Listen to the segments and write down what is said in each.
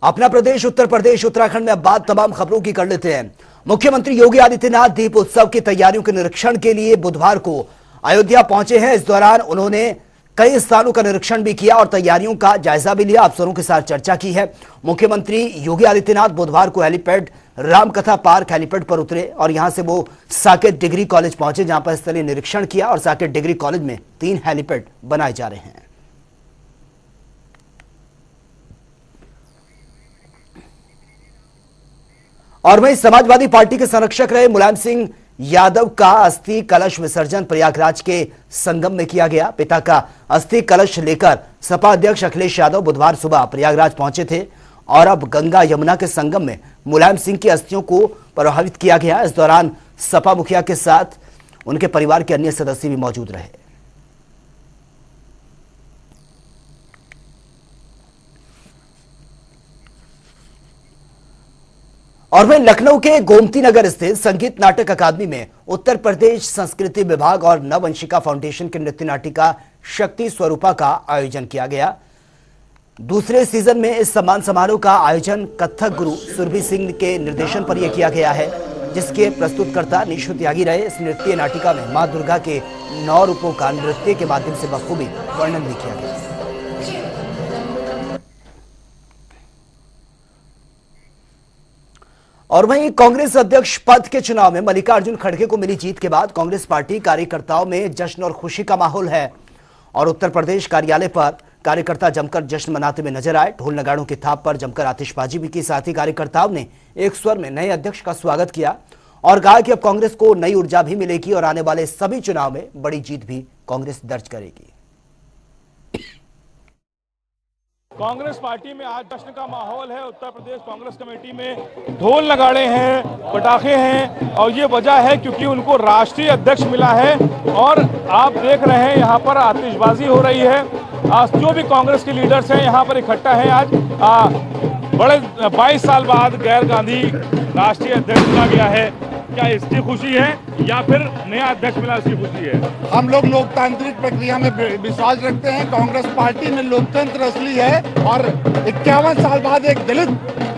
अपना प्रदेश उत्तर प्रदेश उत्तराखंड में अब बात तमाम खबरों की कर लेते हैं। मुख्यमंत्री योगी आदित्यनाथ दीप उत्सव की तैयारियों के निरीक्षण के लिए बुधवार को अयोध्या पहुंचे हैं। इस दौरान उन्होंने कई स्थानों का निरीक्षण भी किया और तैयारियों का जायजा भी लिया, अफसरों के साथ चर्चा की है। मुख्यमंत्री योगी आदित्यनाथ बुधवार को हेलीपैड रामकथा पार्क हेलीपैड पर उतरे और यहां से वो साकेत डिग्री कॉलेज पहुंचे, जहां पर स्थलीय निरीक्षण किया और साकेत डिग्री कॉलेज में 3 हेलीपैड बनाए जा रहे हैं। और वहीं समाजवादी पार्टी के संरक्षक रहे मुलायम सिंह यादव का अस्थि कलश विसर्जन प्रयागराज के संगम में किया गया। पिता का अस्थि कलश लेकर सपा अध्यक्ष अखिलेश यादव बुधवार सुबह प्रयागराज पहुंचे थे और अब गंगा यमुना के संगम में मुलायम सिंह की अस्थियों को प्रवाहित किया गया। इस दौरान सपा मुखिया के साथ उनके परिवार के अन्य सदस्य भी मौजूद रहे। और वहीं लखनऊ के गोमती नगर स्थित संगीत नाटक अकादमी में उत्तर प्रदेश संस्कृति विभाग और नववंशिका फाउंडेशन के नृत्य नाटिका शक्ति स्वरूपा का आयोजन किया गया। दूसरे सीजन में इस सम्मान समारोह का आयोजन कथक गुरु सुरभि सिंह के निर्देशन पर यह किया गया है, जिसके प्रस्तुतकर्ता निशु त्यागी रहे। इस नृत्य नाटिका में मां दुर्गा के 9 रूपों का नृत्य के माध्यम से बखूबी वर्णन भी किया गया। और वहीं कांग्रेस अध्यक्ष पद के चुनाव में मल्लिकार्जुन खड़गे को मिली जीत के बाद कांग्रेस पार्टी कार्यकर्ताओं में जश्न और खुशी का माहौल है और उत्तर प्रदेश कार्यालय पर कार्यकर्ता जमकर जश्न मनाते हुए नजर आए। ढोल नगाड़ों की थाप पर जमकर आतिशबाजी भी की। साथ ही कार्यकर्ताओं ने एक स्वर में नए अध्यक्ष का स्वागत किया और कहा कि अब कांग्रेस को नई ऊर्जा भी मिलेगी और आने वाले सभी चुनाव में बड़ी जीत भी कांग्रेस दर्ज करेगी। कांग्रेस पार्टी में आज जश्न का माहौल है। उत्तर प्रदेश कांग्रेस कमेटी में ढोल नगाड़े हैं, पटाखे हैं और ये वजह है क्योंकि उनको राष्ट्रीय अध्यक्ष मिला है। और आप देख रहे हैं यहाँ पर आतिशबाजी हो रही है। आज जो भी कांग्रेस के लीडर्स हैं यहाँ पर इकट्ठा है। आज बड़े 22 साल बाद गैर गांधी राष्ट्रीय अध्यक्ष चुना गया है। क्या इसकी खुशी है या फिर नया अध्यक्ष मिला इसकी खुशी है? हम लोग लोकतांत्रिक प्रक्रिया में विश्वास रखते हैं। कांग्रेस पार्टी में लोकतंत्र असली है और 51 साल बाद एक दलित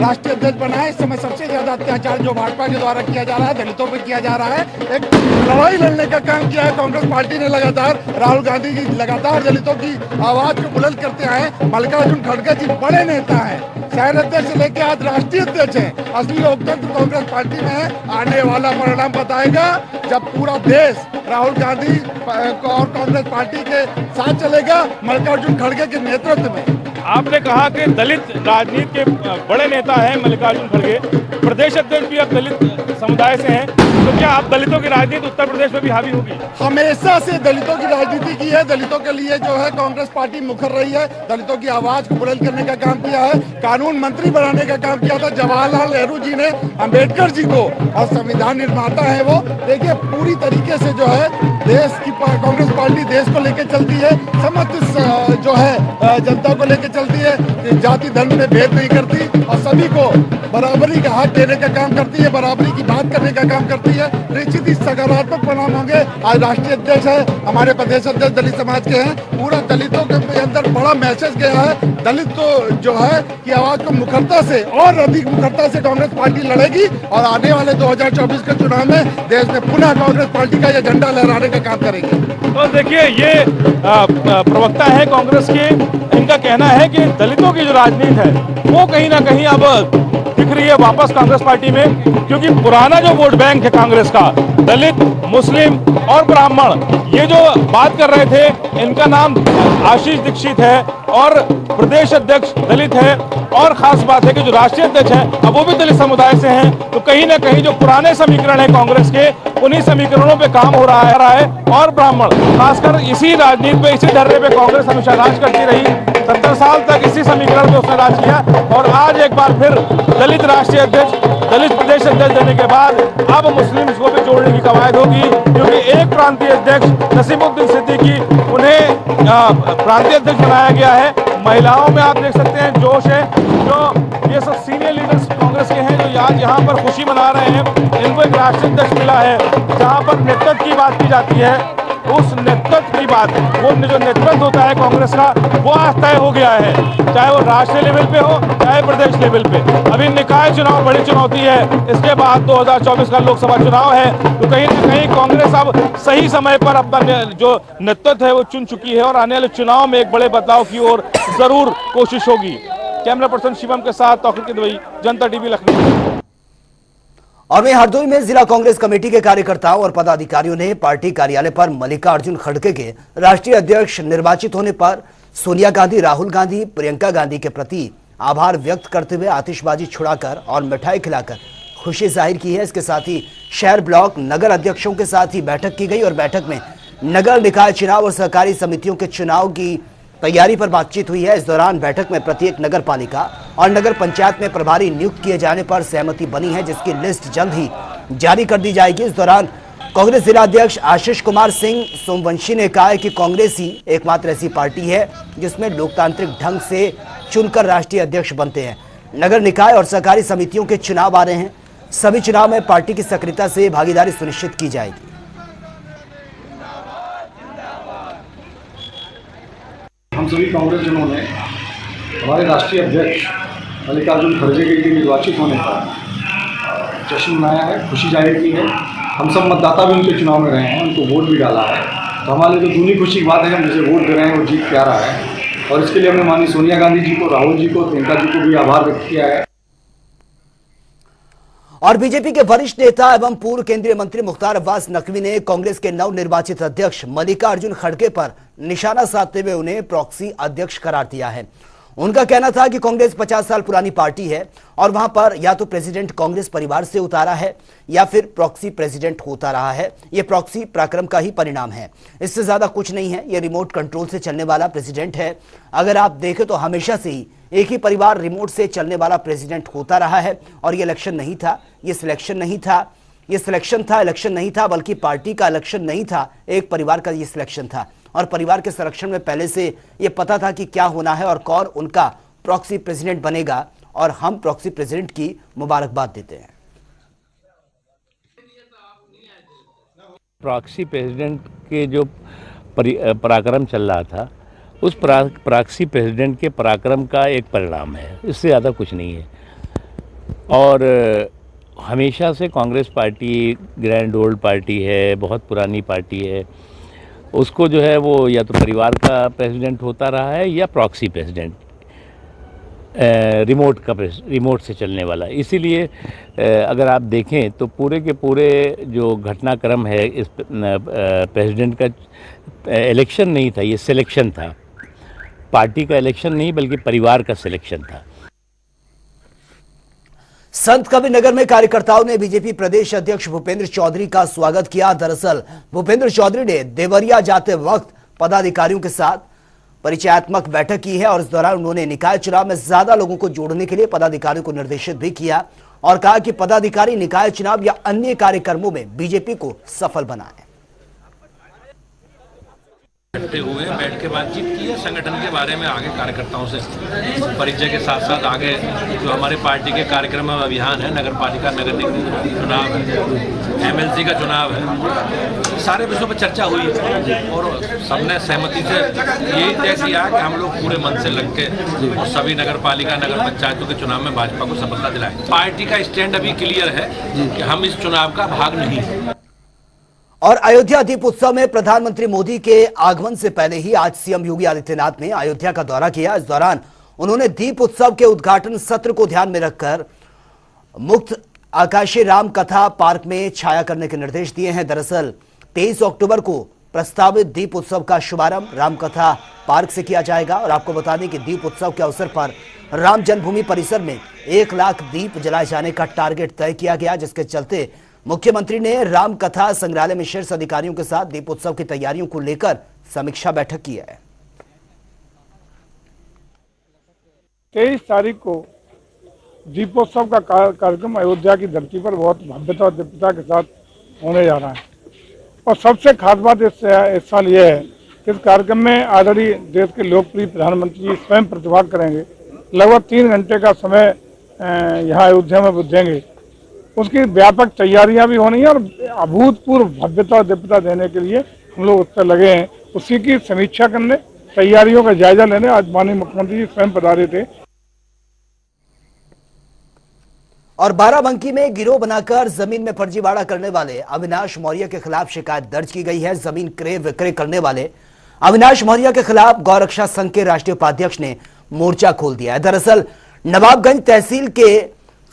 राष्ट्रीय अध्यक्ष बना है। इस समय सबसे ज्यादा अत्याचार जो भाजपा के द्वारा किया जा रहा है, दलितों पर किया जा रहा है। एक लड़ाई लड़ने का काम किया है कांग्रेस पार्टी ने लगातार। राहुल गांधी जी लगातार दलितों की आवाज को बुलंद करते आए। मल्लिकार्जुन खड़गे जी बड़े नेता है, शहर अध्यक्ष लेके आज राष्ट्रीय अध्यक्ष है। असली लोकतंत्र कांग्रेस पार्टी में है। आने वाला परिणाम बताएगा जब पूरा देश राहुल गांधी और कांग्रेस पार्टी के साथ चलेगा, मल्लिकार्जुन खड़गे के नेतृत्व में। आपने कहा कि दलित राजनीति के बड़े नेता हैं मल्लिकार्जुन खड़गे, प्रदेश अध्यक्ष भी अब दलित समुदाय से हैं, तो क्या आप दलितों की राजनीति उत्तर प्रदेश में भी हावी होगी? हमेशा से दलितों की राजनीति की है। दलितों के लिए जो है कांग्रेस पार्टी मुखर रही है। दलितों की आवाज को बुलंद करने का काम किया है। कानून मंत्री बनाने का काम किया था जवाहरलाल नेहरू जी ने अम्बेडकर जी को, और संविधान निर्माता है वो। देखिए पूरी तरीके से जो है देश की कांग्रेस पार्टी देश को लेकर चलती है, समस्त जो है जनता को लेकर चलती है। जाति धर्म में भेद नहीं करती और सभी को बराबरी का हक देने का काम करती है, बराबरी की बात करने का काम करती है। निश्चित ही सकारात्मक परिणाम होंगे। आज राष्ट्रीय अध्यक्ष है, हमारे प्रदेश अध्यक्ष दलित समाज के हैं। पूरा दलितों के अंदर बड़ा मैसेज गया है। दलित तो जो है की आवाज को मुखरता से और अधिक मुखरता से कांग्रेस पार्टी लड़ेगी और आने वाले 2024 के चुनाव में देश में पुनः कांग्रेस पार्टी का ये झंडा लहराने का काम करेंगे। तो देखिए ये प्रवक्ता है कांग्रेस के, इनका कहना है कि दलितों की जो राजनीति है वो कहीं ना कहीं अब दिख रही है वापस कांग्रेस पार्टी में, क्योंकि पुराना जो वोट बैंक है कांग्रेस का, दलित, मुस्लिम और ब्राह्मण, ये जो बात कर रहे थे, इनका नाम आशीष दीक्षित है और प्रदेश अध्यक्ष दलित है। और खास बात है कि जो राष्ट्रीय अध्यक्ष है अब वो भी दलित समुदाय से हैं। तो कहीं ना कहीं जो पुराने समीकरण है कांग्रेस के, उन्हीं समीकरणों पे काम हो रहा है। और ब्राह्मण खासकर इसी राजनीति पे, इसी धर्रे पे कांग्रेस हमेशा राज करती रही। 70 साल तक इसी समीकरण पे उसने राज किया और आज एक बार फिर दलित राष्ट्रीय अध्यक्ष, दलित प्रदेश अध्यक्ष देने के बाद अब मुस्लिम को भी जोड़ने की कवायद होगी, क्योंकि एक प्रांतीय अध्यक्ष नसीमुद्दीन सिद्दीकी, उन्हें प्रांतीय अध्यक्ष बनाया गया है। महिलाओं में आप देख सकते हैं जोश है। जो ये सब सीनियर लीडर्स कांग्रेस के हैं जो आज यहाँ पर खुशी मना रहे हैं, इनको एक राष्ट्रीय अध्यक्ष मिला है जहाँ पर नेतृत्व की बात की जाती है। उस नेतृत्व की बात, वो जो नेतृत्व होता है कांग्रेस का, वो आज तय हो गया है, चाहे वो राष्ट्रीय लेवल पे हो चाहे प्रदेश लेवल पे। अभी निकाय चुनाव बड़ी चुनौती है, इसके बाद 2024 का लोकसभा चुनाव है, तो कहीं ना कहीं कांग्रेस अब सही समय पर अपना जो नेतृत्व है वो चुन चुकी है और आने वाले चुनाव में एक बड़े बदलाव की ओर जरूर कोशिश होगी। कैमरा पर्सन शिवम के साथ तौकीर की दुबई, जनता टीवी लखनऊ। और वहीं हरदोई में जिला कांग्रेस कमेटी के कार्यकर्ताओं और पदाधिकारियों ने पार्टी कार्यालय पर मल्लिकार्जुन खड़गे के राष्ट्रीय अध्यक्ष निर्वाचित होने पर सोनिया गांधी, राहुल गांधी, प्रियंका गांधी के प्रति आभार व्यक्त करते हुए आतिशबाजी छुड़ाकर और मिठाई खिलाकर खुशी जाहिर की है। इसके साथ ही शहर, ब्लॉक, नगर अध्यक्षों के साथ ही बैठक की गई और बैठक में नगर निकाय चुनाव और सहकारी समितियों के चुनाव की तैयारी पर बातचीत हुई है। इस दौरान बैठक में प्रत्येक नगर पालिका और नगर पंचायत में प्रभारी नियुक्त किए जाने पर सहमति बनी है, जिसकी लिस्ट जल्द ही जारी कर दी जाएगी। इस दौरान कांग्रेस जिला अध्यक्ष आशीष कुमार सिंह सोमवंशी ने कहा है कि कांग्रेस ही एकमात्र ऐसी पार्टी है जिसमें लोकतांत्रिक ढंग से चुनकर राष्ट्रीय अध्यक्ष बनते हैं। नगर निकाय और सहकारी समितियों के चुनाव आ रहे हैं, सभी चुनाव में पार्टी की सक्रियता से भागीदारी सुनिश्चित की जाएगी। हम सभी कांग्रेसजनों ने हमारे राष्ट्रीय अध्यक्ष मल्लिकार्जुन खड़गे के लिए निर्वाचित होने पर जश्न मनाया है, खुशी जाहिर की है। हम सब मतदाता भी उनके चुनाव में रहे हैं, उनको वोट भी डाला है, तो हमारे लिए तो दूनी खुशी की बात है कि हम जिसे वोट दे रहे हैं वो जीत के आ रहा है। और इसके लिए हमने माननीय सोनिया गांधी जी को, राहुल जी को, प्रियंका जी को भी आभार व्यक्त किया है। और बीजेपी के वरिष्ठ नेता एवं पूर्व केंद्रीय मंत्री मुख्तार अब्बास नकवी ने कांग्रेस के नवनिर्वाचित अध्यक्ष मल्लिकार्जुन खड़गे पर निशाना साधते हुए उन्हें प्रॉक्सी अध्यक्ष करार दिया है। उनका कहना था कि कांग्रेस 50 साल पुरानी पार्टी है और वहां पर या तो प्रेसिडेंट कांग्रेस परिवार से उतारा है या फिर प्रॉक्सी प्रेसिडेंट होता रहा है। यह प्रॉक्सी पराक्रम का ही परिणाम है, इससे ज्यादा कुछ नहीं है। यह रिमोट कंट्रोल से चलने वाला प्रेसिडेंट है। अगर आप देखें तो हमेशा से ही एक ही परिवार रिमोट से चलने वाला प्रेसिडेंट होता रहा है और ये इलेक्शन नहीं था, ये सिलेक्शन नहीं था, ये सिलेक्शन था, इलेक्शन नहीं था, बल्कि पार्टी का इलेक्शन नहीं था, एक परिवार का ये सिलेक्शन था। और परिवार के संरक्षण में पहले से ये पता था कि क्या होना है और कौन उनका प्रॉक्सी प्रेसिडेंट बनेगा, और हम प्रॉक्सी प्रेसिडेंट की मुबारकबाद देते हैं। प्रॉक्सी प्रेसिडेंट के जो पराक्रम चल रहा था, उस प्रॉक्सी प्रेसिडेंट के पराक्रम का एक परिणाम है, इससे ज़्यादा कुछ नहीं है। और हमेशा से Congress party grand old party है, बहुत पुरानी पार्टी है। उसको जो है वो या तो परिवार का प्रेसिडेंट होता रहा है या प्रॉक्सी प्रेसिडेंट, रिमोट से चलने वाला। इसीलिए अगर आप देखें तो पूरे के पूरे जो घटनाक्रम है इस प्रेसिडेंट का, इलेक्शन नहीं था, ये सिलेक्शन था। पार्टी का इलेक्शन नहीं बल्कि परिवार का सिलेक्शन था। संत कबीर नगर में कार्यकर्ताओं ने बीजेपी प्रदेश अध्यक्ष भूपेंद्र चौधरी का स्वागत किया। दरअसल भूपेंद्र चौधरी ने देवरिया जाते वक्त पदाधिकारियों के साथ परिचयात्मक बैठक की है और इस दौरान उन्होंने निकाय चुनाव में ज्यादा लोगों को जोड़ने के लिए पदाधिकारियों को निर्देशित भी किया और कहा कि पदाधिकारी निकाय चुनाव या अन्य कार्यक्रमों में बीजेपी को सफल बनाए। इकट्ठे हुए, बैठ के बातचीत की है, संगठन के बारे में आगे कार्यकर्ताओं से परिचय के साथ साथ आगे जो हमारे पार्टी के कार्यक्रम अभियान है, नगर पालिका नगर निगम चुनाव है, MLC का चुनाव है, सारे विषयों पर चर्चा हुई और सबने सहमति से यही तय किया कि हम लोग पूरे मन से लग के और सभी नगर पालिका नगर पंचायतों के चुनाव में भाजपा को सफलता दिलाएं। पार्टी का स्टैंड अभी क्लियर है कि हम इस चुनाव का भाग नहीं है। और अयोध्या दीप उत्सव में प्रधानमंत्री मोदी के आगमन से पहले ही आज सीएम योगी आदित्यनाथ ने अयोध्या का दौरा किया। इस दौरान उन्होंने दीप उत्सव के उद्घाटन सत्र को ध्यान में रखकर मुक्त आकाशीय राम कथा पार्क में छाया करने के निर्देश दिए हैं। दरअसल 23 अक्टूबर को प्रस्तावित दीप उत्सव का शुभारंभ रामकथा पार्क से किया जाएगा और आपको बता दें कि दीप उत्सव के अवसर पर राम जन्मभूमि परिसर में 1 लाख दीप जलाए जाने का टारगेट तय किया गया, जिसके चलते मुख्यमंत्री ने राम कथा संग्रहालय में शीर्ष अधिकारियों के साथ दीपोत्सव की तैयारियों को लेकर समीक्षा बैठक की है। 23 तारीख को दीपोत्सव का कार्यक्रम अयोध्या की धरती पर बहुत भव्यता और दिव्यता के साथ होने जा रहा है और सबसे खास बात इस साल ये है कि इस कार्यक्रम में ऑलरेडी देश के लोकप्रिय प्रधानमंत्री जी स्वयं प्रतिभाग करेंगे। लगभग 3 घंटे का समय यहाँ अयोध्या में देंगे। उसकी व्यापक तैयारियां भी होनी है और अभूतपूर्व भव्यता और दिव्यता देने के लिए हम लोग उस पर लगे हैं। उसी की समीक्षा करने, तैयारियों का जायजा लेने आज माननीय मुख्यमंत्री जी स्वयं पधारे थे। और बाराबंकी में गिरोह बनाकर जमीन में फर्जीवाड़ा करने वाले अविनाश मौर्य के खिलाफ शिकायत दर्ज की गई है। जमीन क्रय विक्रय करने वाले अविनाश मौर्य के खिलाफ गौरक्षा संघ के राष्ट्रीय उपाध्यक्ष ने मोर्चा खोल दिया है। दरअसल नवाबगंज तहसील के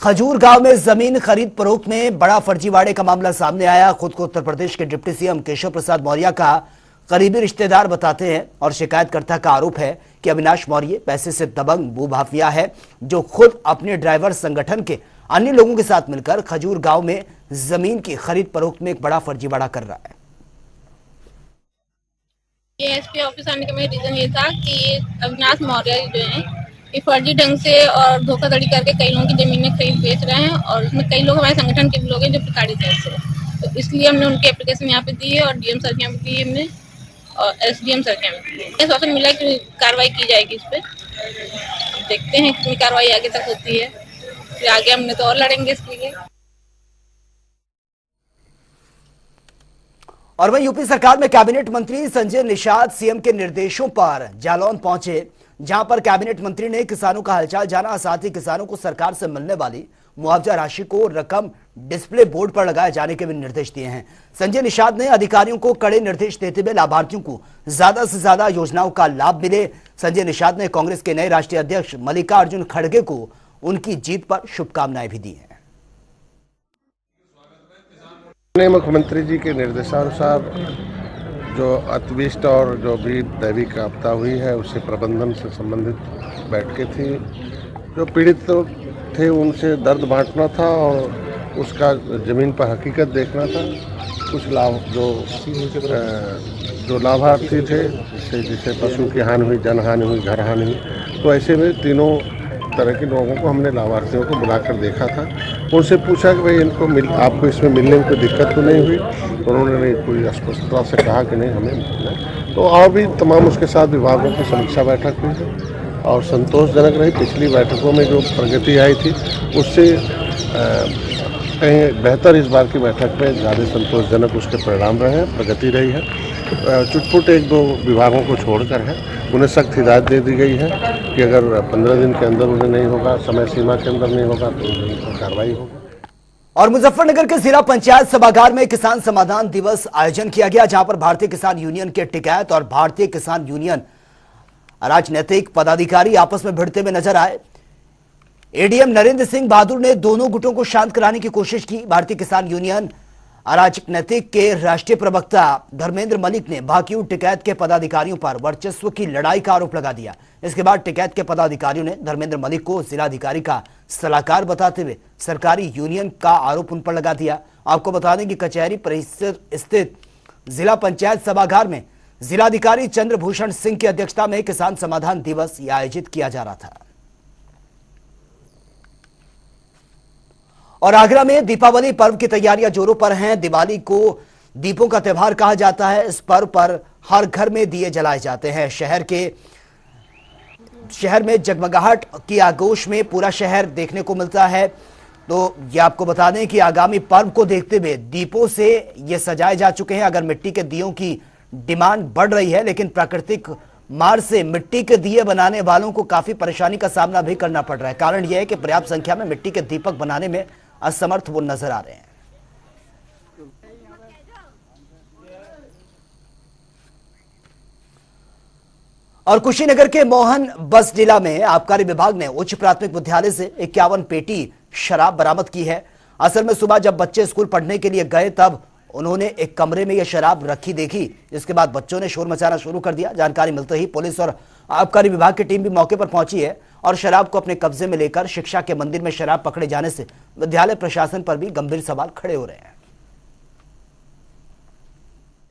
खजूर गांव में जमीन खरीद फरोख्त में बड़ा फर्जीवाड़े का मामला सामने आया। खुद को उत्तर प्रदेश के डिप्टी सीएम केशव प्रसाद मौर्य का करीबी रिश्तेदार बताते हैं और शिकायतकर्ता का आरोप है कि अविनाश मौर्य पैसे से दबंग भूमाफिया है, जो खुद अपने ड्राइवर संगठन के अन्य लोगों के साथ मिलकर खजूर गांव में जमीन की खरीद फरोख्त में एक बड़ा फर्जीवाड़ा कर रहा है। ये एसपी ऑफिस आने का मेरा रीजन ये था कि ये अविनाश मौर्य जो है ये फर्जी ढंग से और धोखाधड़ी करके कई लोगों की जमीनें खरीद बेच रहे हैं और उसमें कई लोग हमारे संगठन के लोग हैं जो प्रताड़ित है इससे। तो इसलिए हमने उनकी एप्लीकेशन यहाँ पे दी है और डीएम सर के यहाँ पे दी है हमने और एसडीएम सर के यहाँ पे दी है। आश्वासन मिला कि कार्रवाई की जाएगी इस पे। देखते हैं कितनी कार्रवाई आगे तक होती है, फिर आगे हमने तो और लड़ेंगे इसके लिए। और वहीं यूपी सरकार में कैबिनेट मंत्री संजय निषाद सीएम के निर्देशों पर जालौन पहुंचे, जहां पर कैबिनेट मंत्री ने किसानों का हालचाल जाना, साथ ही किसानों को सरकार से मिलने वाली मुआवजा राशि को रकम डिस्प्ले बोर्ड पर लगाए जाने के भी निर्देश दिए हैं। संजय निषाद ने अधिकारियों को कड़े निर्देश देते हुए लाभार्थियों को ज्यादा से ज्यादा योजनाओं का लाभ मिले। संजय निषाद ने कांग्रेस के नए राष्ट्रीय अध्यक्ष मल्लिकार्जुन खड़गे को उनकी जीत पर शुभकामनाएं भी दी हैं। मुख्यमंत्री जी के निर्देशानुसार जो अतिवृष्टि और जो भी दैविक आपदा हुई है उससे प्रबंधन से संबंधित बैठकें थी। जो पीड़ित थे उनसे दर्द बांटना था और उसका ज़मीन पर हकीकत देखना था। कुछ लाभ जो लाभार्थी थे जैसे पशु की हानि हुई, जन हानि हुई, घर हानि हुई, तो ऐसे में तीनों तरह के लोगों को हमने लाभार्थियों को बुलाकर देखा था। उनसे पूछा कि भाई इनको आपको इसमें मिलने में कोई दिक्कत तो नहीं हुई? उन्होंने कोई स्पष्टता से कहा कि नहीं हमें मिलना। तो और भी तमाम उसके साथ विभागों की समीक्षा बैठक हुई है और संतोषजनक रही। पिछली बैठकों में जो प्रगति आई थी उससे कहीं बेहतर इस बार की बैठक में ज़्यादा संतोषजनक उसके परिणाम रहे हैं, प्रगति रही है। चुटपुट एक दो विभागों को छोड़कर है उन्हें सख्त हिदायत दे दी गई है कि अगर 15 दिन के अंदर उन्हें नहीं होगा, समय सीमा के अंदर नहीं होगा तो उन पर कार्रवाई होगी। और मुजफ्फरनगर के जिला पंचायत सभागार में किसान समाधान दिवस आयोजन किया गया, जहां पर भारतीय किसान यूनियन के टिकैत और भारतीय किसान यूनियन राजनीतिक पदाधिकारी आपस में भिड़ते हुए नजर आए। एडीएम नरेंद्र सिंह बहादुर ने दोनों गुटों को शांत कराने की कोशिश की। भारतीय किसान यूनियन अराजनीतिक के राष्ट्रीय प्रवक्ता धर्मेंद्र मलिक ने भाकियू टिकैत के पदाधिकारियों पर वर्चस्व की लड़ाई का आरोप लगा दिया। इसके बाद टिकैत के पदाधिकारियों ने धर्मेंद्र मलिक को जिलाधिकारी का सलाहकार बताते हुए सरकारी यूनियन का आरोप उन पर लगा दिया। आपको बता दें कि कचहरी परिसर स्थित जिला पंचायत सभागार में जिलाधिकारी चंद्रभूषण सिंह की अध्यक्षता में किसान समाधान दिवस आयोजित किया जा रहा था। और आगरा में दीपावली पर्व की तैयारियां जोरों पर हैं। दिवाली को दीपों का त्यौहार कहा जाता है। इस पर्व पर हर घर में दिए जलाए जाते हैं। शहर में जगमगाहट की आगोश में पूरा शहर देखने को मिलता है। तो ये आपको बता दें कि आगामी पर्व को देखते हुए दीपों से ये सजाए जा चुके हैं। अगर मिट्टी के दियों की डिमांड बढ़ रही है, लेकिन प्राकृतिक मार से मिट्टी के दिए बनाने वालों को काफी परेशानी का सामना भी करना पड़ रहा है। कारण यह है कि पर्याप्त संख्या में मिट्टी के दीपक बनाने में असमर्थ वो नजर आ रहे हैं। और कुशीनगर के मोहन बस डिला में आबकारी विभाग ने उच्च प्राथमिक विद्यालय से 51 पेटी शराब बरामद की है। असल में सुबह जब बच्चे स्कूल पढ़ने के लिए गए तब उन्होंने एक कमरे में यह शराब रखी देखी। इसके बाद बच्चों ने शोर मचाना शुरू कर दिया। जानकारी मिलते ही पुलिस और आबकारी विभाग की टीम भी मौके पर पहुंची है और शराब को अपने कब्जे में लेकर शिक्षा के मंदिर में शराब पकड़े जाने से विद्यालय प्रशासन पर भी गंभीर सवाल खड़े हो रहे हैं।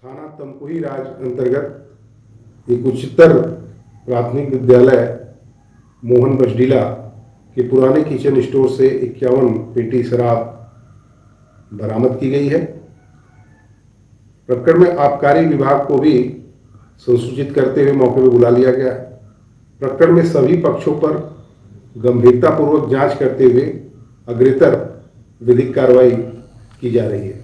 थाना तमकुही राज अंतर्गत एक उच्चतर प्राथमिक विद्यालय मोहन बसडीला के पुराने किचन स्टोर से 51 पेटी शराब बरामद की गई है। प्रकरण में आबकारी विभाग को भी संसूचित करते हुए मौके पर बुला लिया गया है। प्रकरण में सभी पक्षों पर गंभीरतापूर्वक जांच करते हुए अग्रेतर विधिक कार्रवाई की जा रही है।